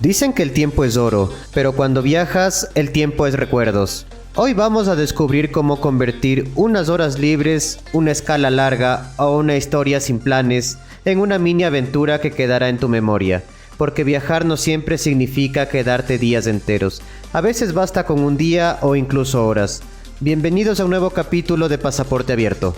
Dicen que el tiempo es oro, pero cuando viajas, el tiempo es recuerdos. Hoy vamos a descubrir cómo convertir unas horas libres, una escala larga o una historia sin planes en una mini aventura que quedará en tu memoria. Porque viajar no siempre significa quedarte días enteros. A veces basta con un día o incluso horas. Bienvenidos a un nuevo capítulo de Pasaporte Abierto.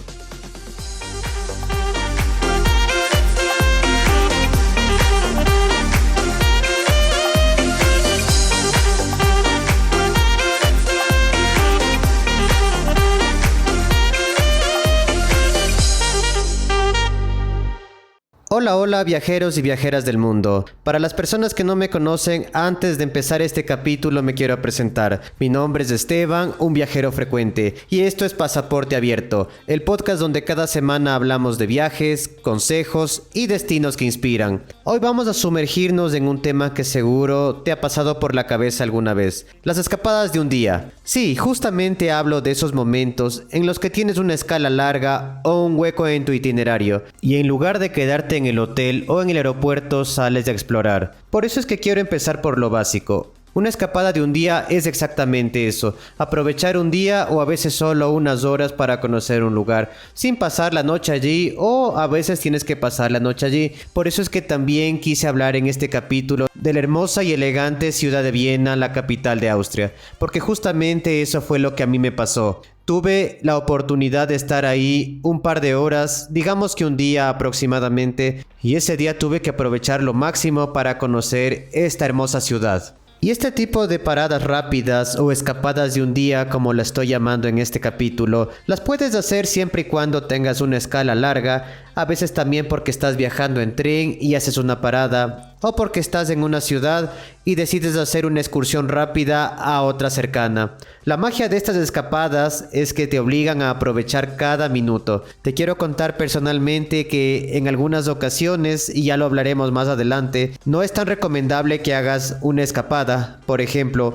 Hola viajeros y viajeras del mundo. Para las personas que no me conocen, antes de empezar este capítulo me quiero presentar. Mi nombre es Esteban, un viajero frecuente, y esto es Pasaporte Abierto, el podcast donde cada semana hablamos de viajes, consejos y destinos que inspiran. Hoy vamos a sumergirnos en un tema que seguro te ha pasado por la cabeza alguna vez: las escapadas de un día. Sí, justamente hablo de esos momentos en los que tienes una escala larga o un hueco en tu itinerario, y en lugar de quedarte en el hotel o en el aeropuerto sales a explorar. Por eso es que quiero empezar por lo básico. Una escapada de un día es exactamente eso: aprovechar un día o a veces solo unas horas para conocer un lugar, sin pasar la noche allí, o a veces tienes que pasar la noche allí. Por eso es que también quise hablar en este capítulo de la hermosa y elegante ciudad de Viena, la capital de Austria, porque justamente eso fue lo que a mí me pasó. Tuve la oportunidad de estar ahí un par de horas, digamos que un día aproximadamente, y ese día tuve que aprovechar lo máximo para conocer esta hermosa ciudad. Y este tipo de paradas rápidas o escapadas de un día, como la estoy llamando en este capítulo, las puedes hacer siempre y cuando tengas una escala larga, a veces también porque estás viajando en tren y haces una parada, o porque estás en una ciudad y decides hacer una excursión rápida a otra cercana. La magia de estas escapadas es que te obligan a aprovechar cada minuto. Te quiero contar personalmente que en algunas ocasiones, y ya lo hablaremos más adelante, no es tan recomendable que hagas una escapada. Por ejemplo,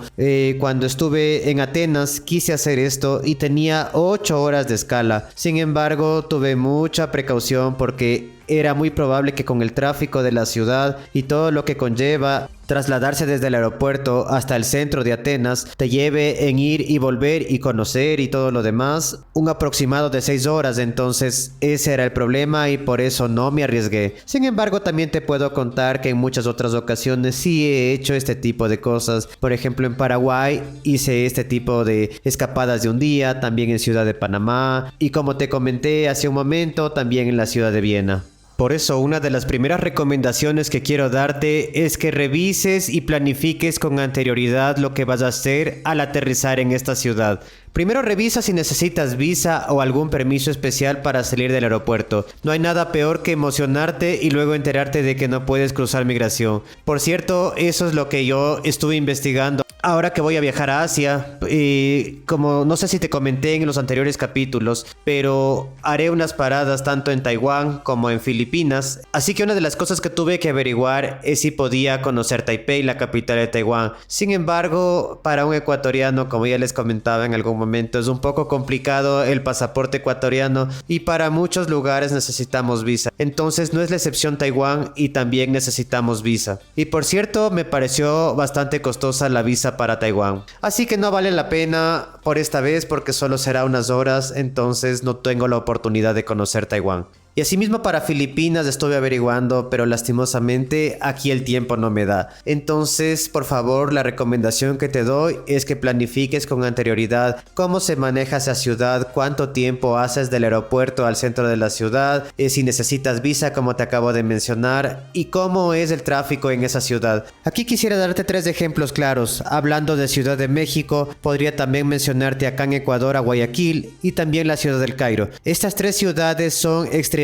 cuando estuve en Atenas quise hacer esto y tenía 8 horas de escala. Sin embargo, tuve mucha precaución porque era muy probable que con el tráfico de la ciudad y todo lo que conlleva trasladarse desde el aeropuerto hasta el centro de Atenas te lleve en ir y volver y conocer y todo lo demás un aproximado de 6 horas. Entonces ese era el problema y por eso no me arriesgué. Sin embargo, también te puedo contar que en muchas otras ocasiones sí he hecho este tipo de cosas. Por ejemplo, en Paraguay hice este tipo de escapadas de un día, también en Ciudad de Panamá y, como te comenté hace un momento, también en la ciudad de Viena. Por eso, una de las primeras recomendaciones que quiero darte es que revises y planifiques con anterioridad lo que vas a hacer al aterrizar en esta ciudad. Primero revisa si necesitas visa o algún permiso especial para salir del aeropuerto. No hay nada peor que emocionarte y luego enterarte de que no puedes cruzar migración. Por cierto, eso es lo que yo estuve investigando ahora que voy a viajar a Asia. Como no sé si te comenté en los anteriores capítulos, pero haré unas paradas tanto en Taiwán como en Filipinas. Así que una de las cosas que tuve que averiguar es si podía conocer Taipei, la capital de Taiwán. Sin embargo, para un ecuatoriano, como ya les comentaba en algún momento, es un poco complicado el pasaporte ecuatoriano y para muchos lugares necesitamos visa. Entonces no es la excepción Taiwán y también necesitamos visa. Y por cierto, me pareció bastante costosa la visa para Taiwán. Así que no vale la pena por esta vez porque solo será unas horas, entonces no tengo la oportunidad de conocer Taiwán. Y asimismo para Filipinas estuve averiguando, pero lastimosamente aquí el tiempo no me da. Entonces, por favor, la recomendación que te doy es que planifiques con anterioridad cómo se maneja esa ciudad, cuánto tiempo haces del aeropuerto al centro de la ciudad, si necesitas visa como te acabo de mencionar, y cómo es el tráfico en esa ciudad. Aquí quisiera darte 3 ejemplos claros. Hablando de Ciudad de México, podría también mencionarte acá en Ecuador a Guayaquil y también la ciudad del Cairo. Estas 3 ciudades son extremadamente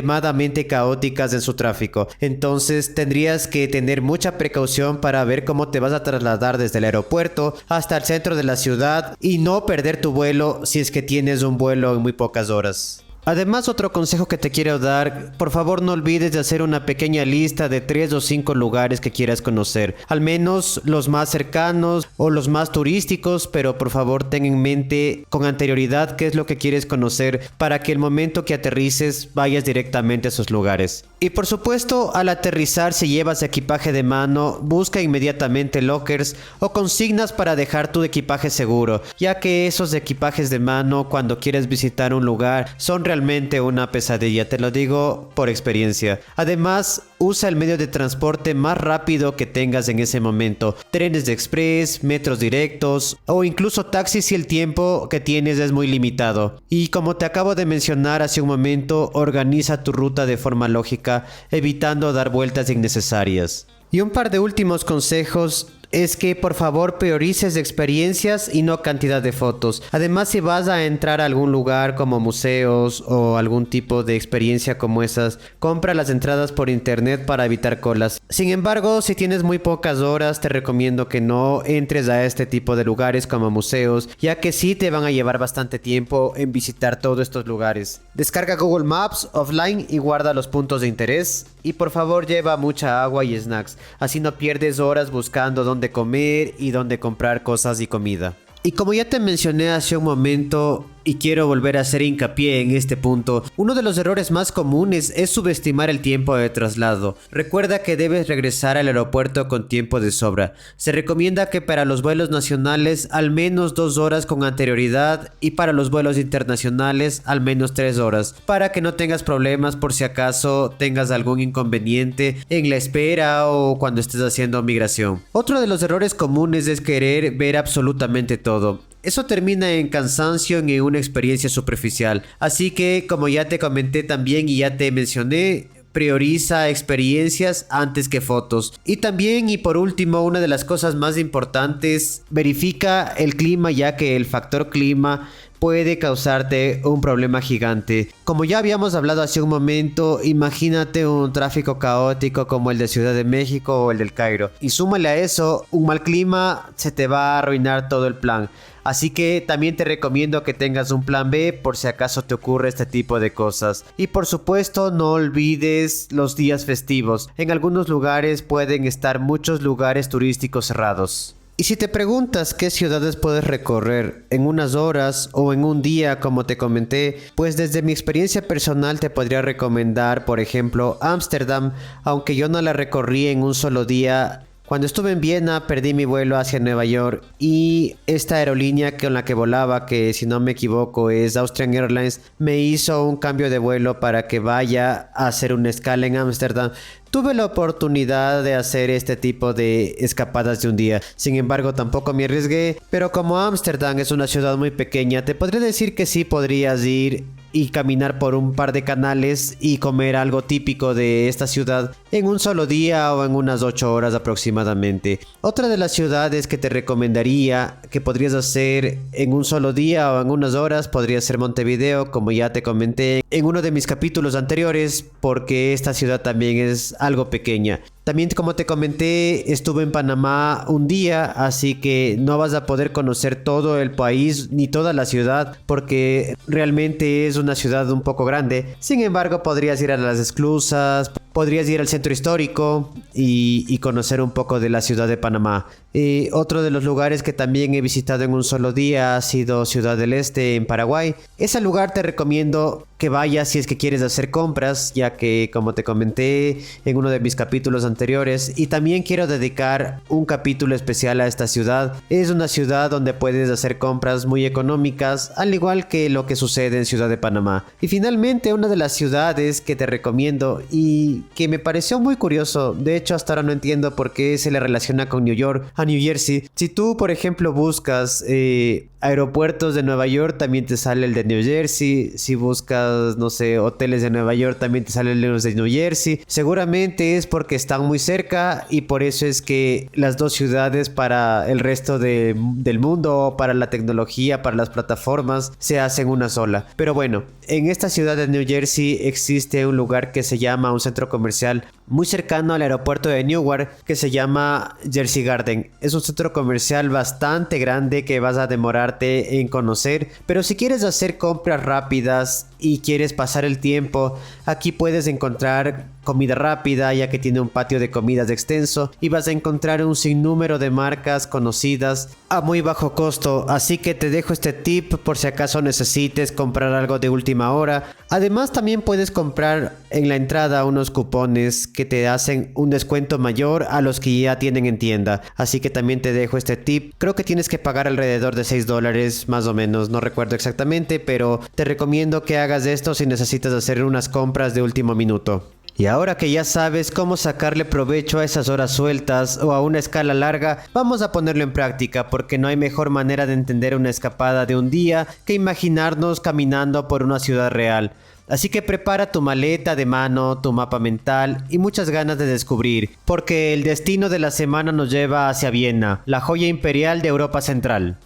caóticas en su tráfico, entonces tendrías que tener mucha precaución para ver cómo te vas a trasladar desde el aeropuerto hasta el centro de la ciudad y no perder tu vuelo si es que tienes un vuelo en muy pocas horas. Además, otro consejo que te quiero dar, por favor no olvides de hacer una pequeña lista de 3 o 5 lugares que quieras conocer, al menos los más cercanos o los más turísticos, pero por favor ten en mente con anterioridad qué es lo que quieres conocer para que el momento que aterrices vayas directamente a esos lugares. Y por supuesto, al aterrizar, si llevas equipaje de mano, busca inmediatamente lockers o consignas para dejar tu equipaje seguro, ya que esos equipajes de mano cuando quieres visitar un lugar son realmente una pesadilla, te lo digo por experiencia. Además, usa el medio de transporte más rápido que tengas en ese momento, trenes de express, metros directos o incluso taxis si el tiempo que tienes es muy limitado. Y como te acabo de mencionar hace un momento, organiza tu ruta de forma lógica, evitando dar vueltas innecesarias. Y un par de últimos consejos es que por favor priorices experiencias y no cantidad de fotos. Además, si vas a entrar a algún lugar como museos o algún tipo de experiencia como esas, compra las entradas por internet para evitar colas. Sin embargo, si tienes muy pocas horas, te recomiendo que no entres a este tipo de lugares como museos, ya que sí te van a llevar bastante tiempo en visitar todos estos lugares. Descarga Google Maps offline y guarda los puntos de interés. Y por favor lleva mucha agua y snacks, así no pierdes horas buscando dónde comer y dónde comprar cosas y comida. Y como ya te mencioné hace un momento, y quiero volver a hacer hincapié en este punto, uno de los errores más comunes es subestimar el tiempo de traslado. Recuerda que debes regresar al aeropuerto con tiempo de sobra. Se recomienda que para los vuelos nacionales al menos 2 horas con anterioridad y para los vuelos internacionales al menos 3 horas, para que no tengas problemas por si acaso tengas algún inconveniente en la espera o cuando estés haciendo migración. Otro de los errores comunes es querer ver absolutamente todo. Eso termina en cansancio y en una experiencia superficial. Así que, como ya te comenté también y ya te mencioné, prioriza experiencias antes que fotos. Y también, y por último, una de las cosas más importantes, verifica el clima, ya que el factor clima puede causarte un problema gigante. Como ya habíamos hablado hace un momento, imagínate un tráfico caótico como el de Ciudad de México o el del Cairo. Y súmale a eso, un mal clima se te va a arruinar todo el plan. Así que también te recomiendo que tengas un plan B por si acaso te ocurre este tipo de cosas. Y por supuesto no olvides los días festivos. En algunos lugares pueden estar muchos lugares turísticos cerrados. Y si te preguntas qué ciudades puedes recorrer en unas horas o en un día, como te comenté, pues desde mi experiencia personal te podría recomendar, por ejemplo, Ámsterdam, aunque yo no la recorrí en un solo día. Cuando estuve en Viena perdí mi vuelo hacia Nueva York y esta aerolínea con la que volaba, que si no me equivoco es Austrian Airlines, me hizo un cambio de vuelo para que vaya a hacer una escala en Ámsterdam. Tuve la oportunidad de hacer este tipo de escapadas de un día, sin embargo tampoco me arriesgué, pero como Ámsterdam es una ciudad muy pequeña, te podría decir que sí podrías ir y caminar por un par de canales y comer algo típico de esta ciudad en un solo día o en unas 8 horas aproximadamente. Otra de las ciudades que te recomendaría que podrías hacer en un solo día o en unas horas podría ser Montevideo, como ya te comenté en uno de mis capítulos anteriores, porque esta ciudad también es algo pequeña. También, como te comenté, estuve en Panamá un día, así que no vas a poder conocer todo el país ni toda la ciudad porque realmente es una ciudad un poco grande. Sin embargo, podrías ir a las esclusas, podrías ir al centro histórico y conocer un poco de la ciudad de Panamá. Otro de los lugares que también he visitado en un solo día ha sido Ciudad del Este en Paraguay. Ese lugar te recomiendo que vayas si es que quieres hacer compras, ya que como te comenté en uno de mis capítulos anteriores, y también quiero dedicar un capítulo especial a esta ciudad. Es una ciudad donde puedes hacer compras muy económicas, al igual que lo que sucede en Ciudad de Panamá. Y finalmente, una de las ciudades que te recomiendo y que me pareció muy curioso, de hecho hasta ahora no entiendo por qué se le relaciona con New York, a New Jersey. Si tú, por ejemplo, buscas aeropuertos de Nueva York, también te sale el de New Jersey. Si buscas, no sé, hoteles de Nueva York, también te salen los de New Jersey. Seguramente es porque están muy cerca y por eso es que las dos ciudades para el resto del mundo, para la tecnología, para las plataformas, se hacen una sola. Pero bueno, en esta ciudad de New Jersey existe un lugar que se llama un centro comercial muy cercano al aeropuerto de Newark, que se llama Jersey Garden. Es un centro comercial bastante grande que vas a demorarte en conocer, pero si quieres hacer compras rápidas y quieres pasar el tiempo, aquí puedes encontrar comida rápida, ya que tiene un patio de comidas extenso, y vas a encontrar un sinnúmero de marcas conocidas a muy bajo costo, así que te dejo este tip por si acaso necesites comprar algo de última hora. Además, también puedes comprar en la entrada unos cupones que te hacen un descuento mayor a los que ya tienen en tienda, así que también te dejo este tip. Creo que tienes que pagar alrededor de $6 más o menos, no recuerdo exactamente, pero te recomiendo que hagas esto si necesitas hacer unas compras de último minuto. Y ahora que ya sabes cómo sacarle provecho a esas horas sueltas o a una escala larga, vamos a ponerlo en práctica, porque no hay mejor manera de entender una escapada de un día que imaginarnos caminando por una ciudad real. Así que prepara tu maleta de mano, tu mapa mental y muchas ganas de descubrir, porque el destino de la semana nos lleva hacia Viena, la joya imperial de Europa Central.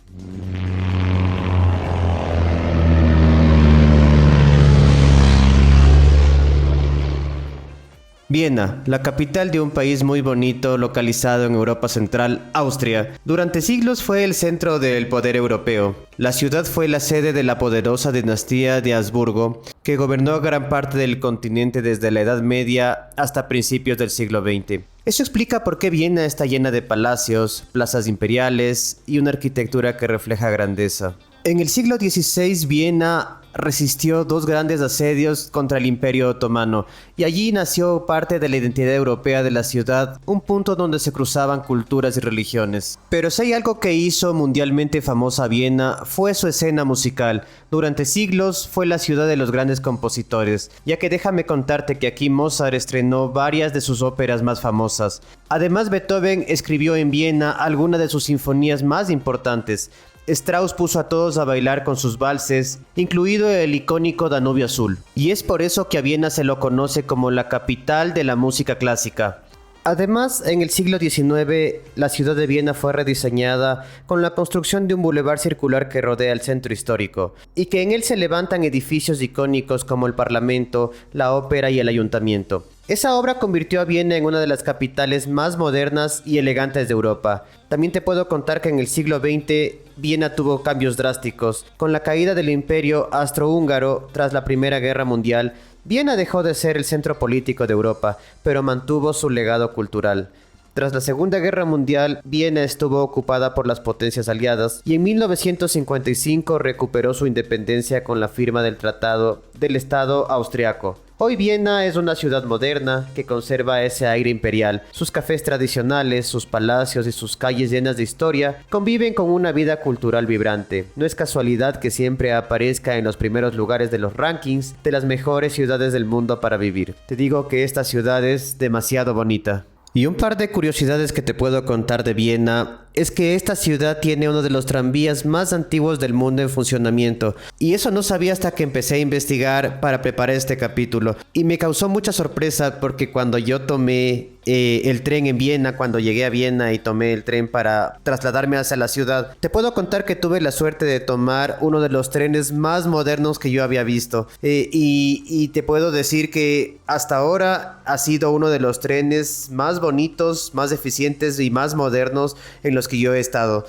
Viena, la capital de un país muy bonito localizado en Europa Central, Austria. Durante siglos fue el centro del poder europeo. La ciudad fue la sede de la poderosa dinastía de Habsburgo, que gobernó gran parte del continente desde la Edad Media hasta principios del siglo XX. Eso explica por qué Viena está llena de palacios, plazas imperiales y una arquitectura que refleja grandeza. En el siglo XVI, Viena resistió dos grandes asedios contra el Imperio Otomano, y allí nació parte de la identidad europea de la ciudad, un punto donde se cruzaban culturas y religiones. Pero si hay algo que hizo mundialmente famosa a Viena, fue su escena musical. Durante siglos fue la ciudad de los grandes compositores, ya que déjame contarte que aquí Mozart estrenó varias de sus óperas más famosas. Además, Beethoven escribió en Viena algunas de sus sinfonías más importantes. Strauss puso a todos a bailar con sus valses, incluido el icónico Danubio Azul, y es por eso que a Viena se lo conoce como la capital de la música clásica. Además, en el siglo XIX, la ciudad de Viena fue rediseñada con la construcción de un bulevar circular que rodea el centro histórico, y que en él se levantan edificios icónicos como el Parlamento, la Ópera y el Ayuntamiento. Esa obra convirtió a Viena en una de las capitales más modernas y elegantes de Europa. También te puedo contar que en el siglo XX Viena tuvo cambios drásticos. Con la caída del Imperio Austrohúngaro tras la Primera Guerra Mundial, Viena dejó de ser el centro político de Europa, pero mantuvo su legado cultural. Tras la Segunda Guerra Mundial, Viena estuvo ocupada por las potencias aliadas y en 1955 recuperó su independencia con la firma del Tratado del Estado Austriaco. Hoy Viena es una ciudad moderna que conserva ese aire imperial. Sus cafés tradicionales, sus palacios y sus calles llenas de historia conviven con una vida cultural vibrante. No es casualidad que siempre aparezca en los primeros lugares de los rankings de las mejores ciudades del mundo para vivir. Te digo que esta ciudad es demasiado bonita. Y un par de curiosidades que te puedo contar de Viena es que esta ciudad tiene uno de los tranvías más antiguos del mundo en funcionamiento, y eso no sabía hasta que empecé a investigar para preparar este capítulo, y me causó mucha sorpresa porque cuando yo tomé el tren en Viena, cuando llegué a Viena y tomé el tren para trasladarme hacia la ciudad, te puedo contar que tuve la suerte de tomar uno de los trenes más modernos que yo había visto, y te puedo decir que hasta ahora ha sido uno de los trenes más bonitos, más eficientes y más modernos en los que yo he estado.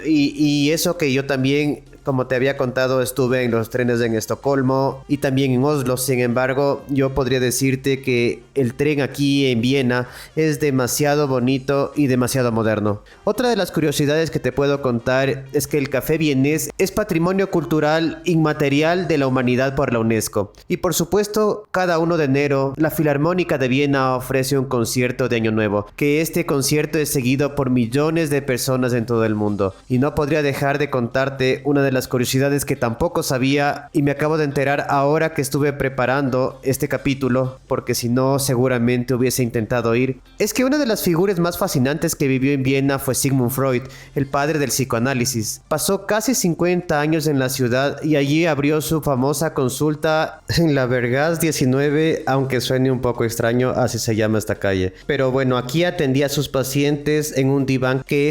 Y eso que yo también, como te había contado, estuve en los trenes en Estocolmo y también en Oslo. Sin embargo, yo podría decirte que el tren aquí en Viena es demasiado bonito y demasiado moderno. Otra de las curiosidades que te puedo contar es que el café vienés es patrimonio cultural inmaterial de la humanidad por la UNESCO. Y por supuesto, cada 1 de enero, la Filarmónica de Viena ofrece un concierto de Año Nuevo, que este concierto es seguido por millones de personas en todo el mundo. Y no podría dejar de contarte una de las curiosidades que tampoco sabía y me acabo de enterar ahora que estuve preparando este capítulo, porque si no seguramente hubiese intentado ir. Es que una de las figuras más fascinantes que vivió en Viena fue Sigmund Freud, el padre del psicoanálisis. Pasó casi 50 años en la ciudad y allí abrió su famosa consulta en la Vergas 19, aunque suene un poco extraño, así se llama esta calle. Pero bueno, aquí atendía a sus pacientes en un diván que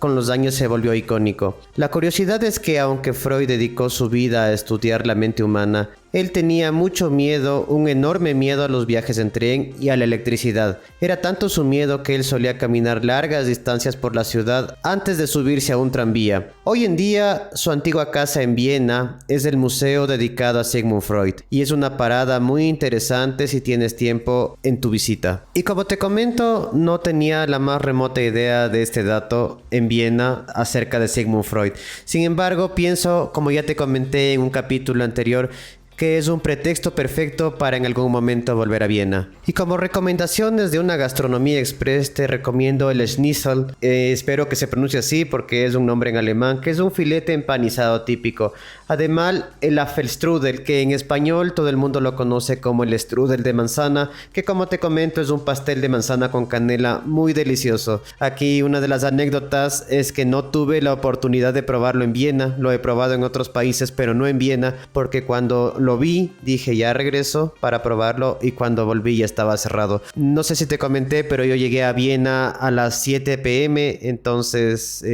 con los años se volvió icónico. La curiosidad es que aunque Freud dedicó su vida a estudiar la mente humana, Él tenía mucho miedo, un enorme miedo a los viajes en tren y a la electricidad. Era tanto su miedo que él solía caminar largas distancias por la ciudad antes de subirse a un tranvía. Hoy en día, su antigua casa en Viena es el museo dedicado a Sigmund Freud y es una parada muy interesante si tienes tiempo en tu visita. Y como te comento, no tenía la más remota idea de este dato en Viena acerca de Sigmund Freud. Sin embargo, pienso, como ya te comenté en un capítulo anterior, que es un pretexto perfecto para en algún momento volver a Viena. Y como recomendaciones de una gastronomía express te recomiendo el Schnitzel, espero que se pronuncie así porque es un nombre en alemán, que es un filete empanizado típico. Además, el Apfelstrudel, que en español todo el mundo lo conoce como el strudel de manzana, que como te comento es un pastel de manzana con canela muy delicioso. Aquí una de las anécdotas es que no tuve la oportunidad de probarlo en Viena, lo he probado en otros países pero no en Viena, porque cuando lo vi dije ya regreso para probarlo y cuando volví ya estaba cerrado. No sé si te comenté, pero yo llegué a Viena a las 7 p.m, entonces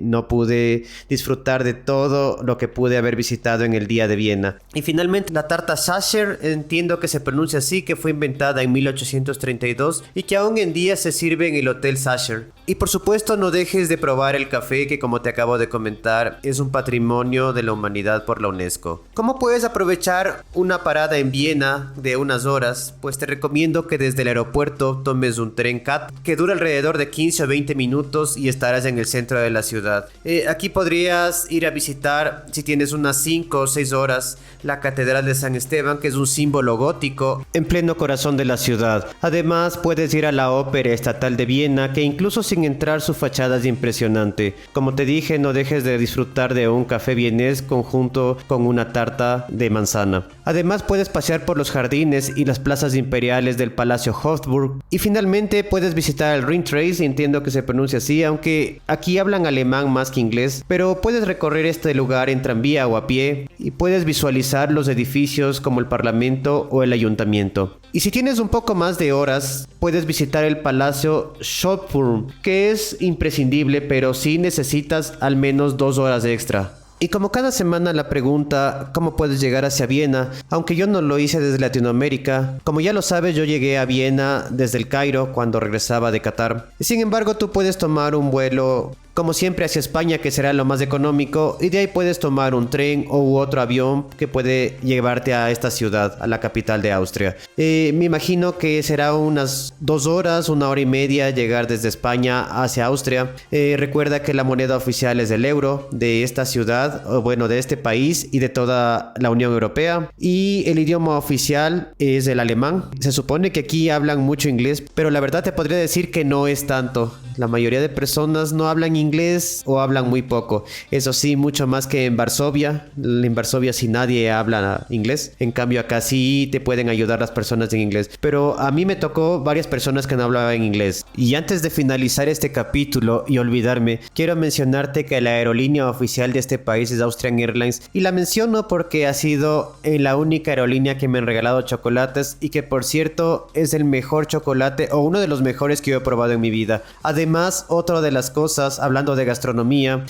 no pude disfrutar de todo lo que pude haber visitado en el día de Viena. Y finalmente la tarta Sacher, entiendo que se pronuncia así, que fue inventada en 1832 y que aún en día se sirve en el Hotel Sacher. Y por supuesto no dejes de probar el café, que como te acabo de comentar es un patrimonio de la humanidad por la UNESCO. ¿Cómo puedes aprovechar una parada en Viena de unas horas? Pues te recomiendo que desde el aeropuerto tomes un tren CAT que dura alrededor de 15 o 20 minutos y estarás en el centro de la ciudad. Aquí podrías ir a visitar, si tienes unas 5 o 6 horas, la Catedral de San Esteban, que es un símbolo gótico en pleno corazón de la ciudad. Además puedes ir a la Ópera Estatal de Viena, que incluso sin entrar su fachada es impresionante. Como te dije, no dejes de disfrutar de un café vienés conjunto con una tarta de manzana. Además puedes pasear por los jardines y las plazas imperiales del Palacio Hofburg. Y finalmente puedes visitar el Ringstraße, entiendo que se pronuncia así, aunque aquí hablan alemán más que inglés, pero puedes recorrer este lugar en tranvía o a pie y puedes visualizar los edificios como el Parlamento o el Ayuntamiento. Y si tienes un poco más de horas, puedes visitar el Palacio Schönbrunn, que es imprescindible, pero sí necesitas al menos 2 horas extra. Y como cada semana la pregunta, ¿cómo puedes llegar hacia Viena? Aunque yo no lo hice desde Latinoamérica. Como ya lo sabes, yo llegué a Viena desde el Cairo cuando regresaba de Qatar. Sin embargo, tú puedes tomar un vuelo como siempre hacia España, que será lo más económico, y de ahí puedes tomar un tren u otro avión que puede llevarte a esta ciudad, a la capital de Austria. Me imagino que será unas 2 horas, 1 hora y media llegar desde España hacia Austria. Recuerda que la moneda oficial es el euro de esta ciudad, o bueno, de este país y de toda la Unión Europea, y el idioma oficial es el alemán. Se supone que aquí hablan mucho inglés, pero la verdad te podría decir que no es tanto. La mayoría de personas no hablan inglés o hablan muy poco. Eso sí, mucho más que en Varsovia. En Varsovia sí nadie habla inglés. En cambio acá sí te pueden ayudar las personas en inglés. Pero a mí me tocó varias personas que no hablaban inglés. Y antes de finalizar este capítulo y olvidarme, quiero mencionarte que la aerolínea oficial de este país es Austrian Airlines. Y la menciono porque ha sido la única aerolínea que me han regalado chocolates y que por cierto es el mejor chocolate o uno de los mejores que yo he probado en mi vida. Además, otra de las cosas, hablando de gastronomía,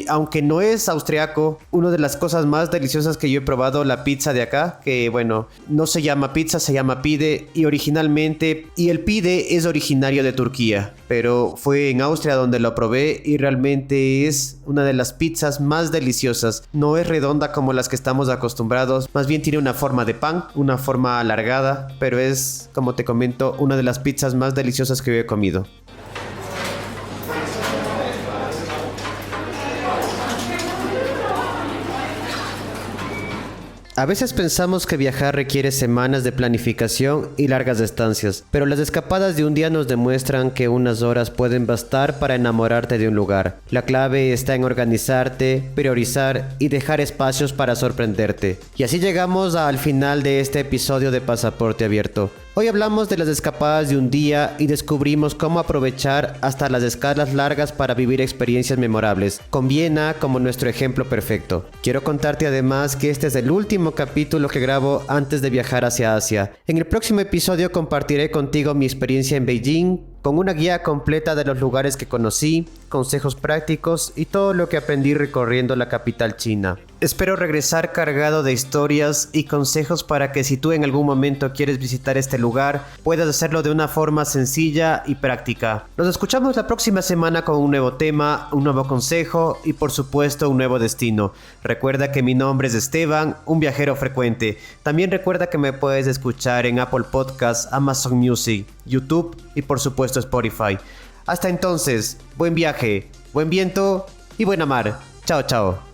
aunque no es austriaco, una de las cosas más deliciosas que yo he probado, la pizza de acá, que bueno, no se llama pizza, se llama pide, y el pide es originario de Turquía, pero fue en Austria donde lo probé y realmente es una de las pizzas más deliciosas. No es redonda como las que estamos acostumbrados, más bien tiene una forma de pan, una forma alargada, pero es, como te comento, una de las pizzas más deliciosas que yo he comido. A veces pensamos que viajar requiere semanas de planificación y largas estancias, pero las escapadas de un día nos demuestran que unas horas pueden bastar para enamorarte de un lugar. La clave está en organizarte, priorizar y dejar espacios para sorprenderte. Y así llegamos al final de este episodio de Pasaporte Abierto. Hoy hablamos de las escapadas de un día y descubrimos cómo aprovechar hasta las escalas largas para vivir experiencias memorables, con Viena como nuestro ejemplo perfecto. Quiero contarte además que este es el último capítulo que grabo antes de viajar hacia Asia. En el próximo episodio compartiré contigo mi experiencia en Beijing, con una guía completa de los lugares que conocí, consejos prácticos y todo lo que aprendí recorriendo la capital china. Espero regresar cargado de historias y consejos para que si tú en algún momento quieres visitar este lugar, puedas hacerlo de una forma sencilla y práctica. Nos escuchamos la próxima semana con un nuevo tema, un nuevo consejo y por supuesto un nuevo destino. Recuerda que mi nombre es Esteban, un viajero frecuente. También recuerda que me puedes escuchar en Apple Podcasts, Amazon Music, YouTube y por supuesto Spotify. Hasta entonces, buen viaje, buen viento y buena mar. Chao, chao.